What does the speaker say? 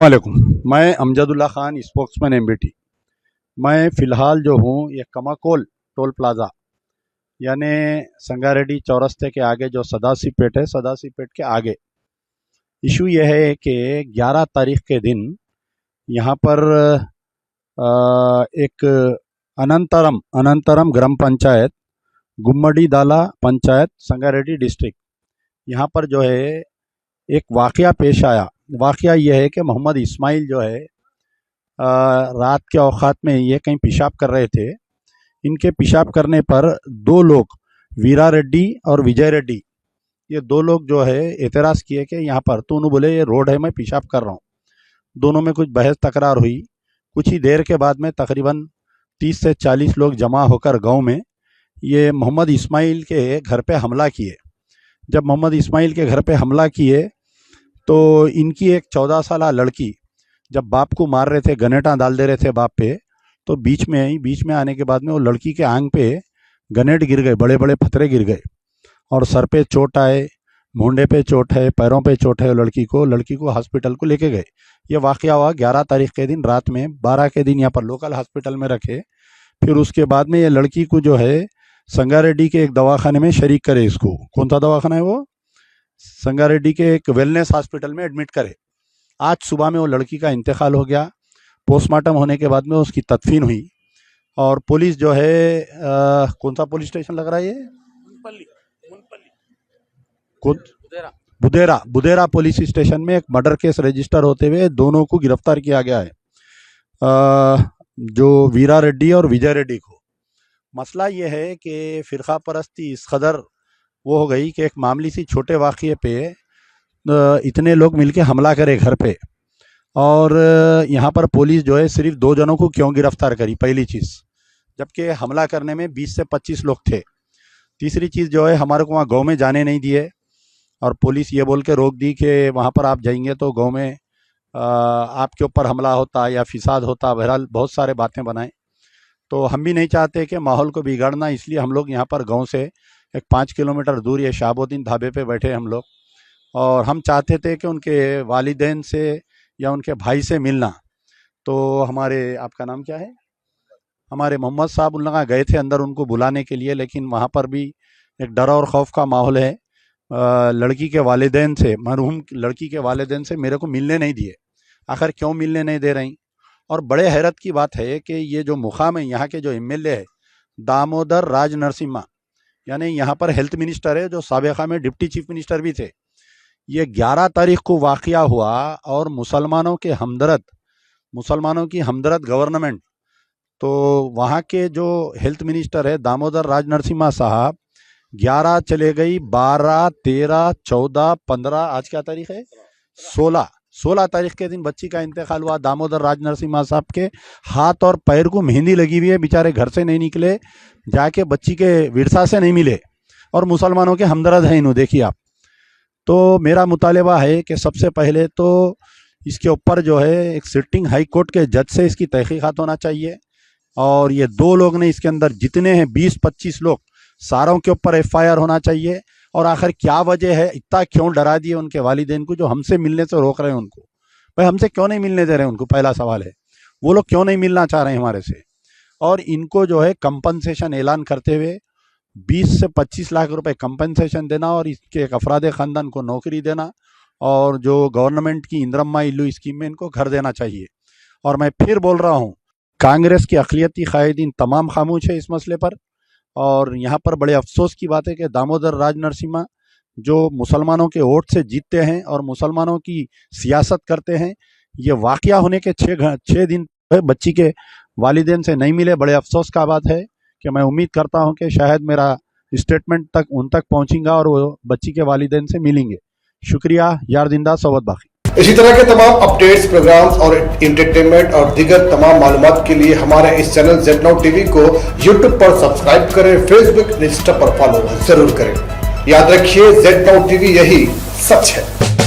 वालेकुम। मैं Amjadullah Khan, spokesman MBT. मैं फ़िलहाल जो हूँ ये कमाकोल टोल प्लाज़ा यानी संगारेड्डी चौरस्ते के आगे जो सदासी पेट है, सदासी पेट के आगे इशू ये है कि 11 तारीख के दिन यहाँ पर एक अनंतरम ग्राम पंचायत, गुम्मडी दाला पंचायत, संगारेड्डी डिस्ट्रिक्ट, यहाँ पर जो है एक वाक़या पेश आया। वाक़या ये है कि मोहम्मद इस्माइल जो है रात के औक़ात में ये कहीं पेशाब कर रहे थे। इनके पेशाब करने पर दो लोग, वीरा रेड्डी और विजय रेड्डी, ये दो लोग जो है एतराज़ किए कि यहाँ पर तो उन्होंने बोले ये रोड है, मैं पेशाब कर रहा हूँ। दोनों में कुछ बहस तकरार हुई। कुछ ही देर के बाद में तकरीबन 30 से 40 लोग जमा होकर गांव में ये मोहम्मद इस्माइल के घर पे हमला किए। जब मोहम्मद इस्माइल के घर पे हमला किए तो इनकी एक 14 साला लड़की जब बाप को मार रहे थे, गनेटा डाल दे रहे थे बाप पे, तो बीच में आने के बाद में वो लड़की के आंग पे गनेट गिर गए, बड़े बड़े पत्थरे गिर गए और सर पे चोट आए, मुंडे पे चोट है, पैरों पे चोट है। लड़की को हॉस्पिटल को लेके गए। ये वाक़या हुआ 11 तारीख के दिन रात में। 12 के दिन यहाँ पर लोकल हॉस्पिटल में रखे। फिर उसके बाद में ये लड़की को जो है संगारेड्डी के एक दवाखाने में शरीक करे। इसको कौन सा दवाखाना है वो? संगारेड्डी के एक वेलनेस हॉस्पिटल में एडमिट करे। आज सुबह में वो लड़की का इंतकाल हो गया। पोस्टमार्टम होने के बाद में उसकी तदफीन हुई और पुलिस जो है कौन सा पुलिस स्टेशन लग रहा है ये? बुदेरा पुलिस स्टेशन में एक मर्डर केस रजिस्टर होते हुए दोनों को गिरफ्तार किया गया है, जो वीरा रेड्डी और विजय रेड्डी को। मसला ये है कि फ़िरका परस्ती इस कदर वो हो गई कि एक मामूली सी छोटे वाक़ये पे इतने लोग मिलके हमला करे घर पे। और यहाँ पर पुलिस जो है सिर्फ 2 जनों को क्यों गिरफ्तार करी, पहली चीज़, जबकि हमला करने में 20 से 25 लोग थे। तीसरी चीज़ जो है हमारे को वहाँ गांव में जाने नहीं दिए और पुलिस ये बोल के रोक दी कि वहाँ पर आप जाएंगे तो गांव में आपके ऊपर हमला होता या फिसाद होता। बहरहाल बहुत सारे बातें बनाए। तो हम भी नहीं चाहते कि माहौल को बिगाड़ना, इसलिए हम लोग यहाँ पर गांव से एक 5 किलोमीटर दूर ये शाहबुद्दीन ढाबे पे बैठे हम लोग। और हम चाहते थे कि उनके वालिदैन से या उनके भाई से मिलना। तो हमारे, आपका नाम क्या है? हमारे मोहम्मद साहब उन लोग गए थे अंदर उनको बुलाने के लिए, लेकिन वहाँ पर भी एक डर और खौफ का माहौल है। लड़की के वालिदैन से, मरहूम लड़की के वालिदैन से मेरे को मिलने नहीं दिए। आखिर क्यों मिलने नहीं दे रही? और बड़े हैरत की बात है कि ये जो मुकाम है, यहाँ के जो एमएलए है दामोदर राज नरसिम्हा, यानी यहाँ पर हेल्थ मिनिस्टर है, जो साबिका में डिप्टी चीफ मिनिस्टर भी थे। ये 11 तारीख को वाक़या हुआ और मुसलमानों की हमदर्द गवर्नमेंट, तो वहाँ के जो हेल्थ मिनिस्टर है दामोदर राज नरसिम्हा साहब, 11 चले गई, 12, 13, 14, 15, आज क्या तारीख है? 16 तारीख के दिन बच्ची का इंतकाल हुआ। दामोदर राज नरसिम्हा साहब के हाथ और पैर को मेहंदी लगी हुई है, बेचारे घर से नहीं निकले, जाके बच्ची के विरसा से नहीं मिले और मुसलमानों के हमदर्द हैं इन्हों, देखिए आप। तो मेरा मुतालबा है कि सबसे पहले तो इसके ऊपर जो है एक सिटिंग हाई कोर्ट के जज से इसकी तहकीकात होना चाहिए। और ये 2 लोग ने, इसके अंदर जितने हैं 20-25 लोग, सारों के ऊपर FIR होना चाहिए। और आखिर क्या वजह है, इतना क्यों डरा दिए उनके वालिदैन को जो हमसे मिलने से रोक रहे हैं उनको? भाई हमसे क्यों नहीं मिलने दे रहे हैं उनको? पहला सवाल है, वो लोग क्यों नहीं मिलना चाह रहे हैं हमारे से? और इनको जो है कंपनसेशन ऐलान करते हुए 20 से 25 लाख रुपए कंपनसेशन देना और इसके एक अफराद ख़ानदान को नौकरी देना और जो गवर्नमेंट की इंदिरम्मा इल्लू स्कीम में इनको घर देना चाहिए। और मैं फिर बोल रहा हूँ, कांग्रेस की अक़लियती कायदीन तमाम खामोश है इस मसले पर। और यहाँ पर बड़े अफसोस की बात है कि दामोदर राज नरसिम्हा जो मुसलमानों के वोट से जीतते हैं और मुसलमानों की सियासत करते हैं, ये वाक़या होने के 6 दिन बच्ची के वालिदैन से नहीं मिले। बड़े अफसोस का बात है कि मैं उम्मीद करता हूं कि शायद मेरा स्टेटमेंट उन तक पहुंचेगा और वो बच्ची के वालिदैन से मिलेंगे। शुक्रिया। यार जिंदा सवत बाकी। इसी तरह के तमाम अपडेट्स, प्रोग्राम्स और एंटरटेनमेंट और दीगर तमाम मालूमात के लिए हमारे इस चैनल ZNOW TV को YouTube पर सब्सक्राइब करें, फेसबुक, इंस्टा पर फॉलो जरूर करें। याद रखिए, ZNOW TV यही सच है।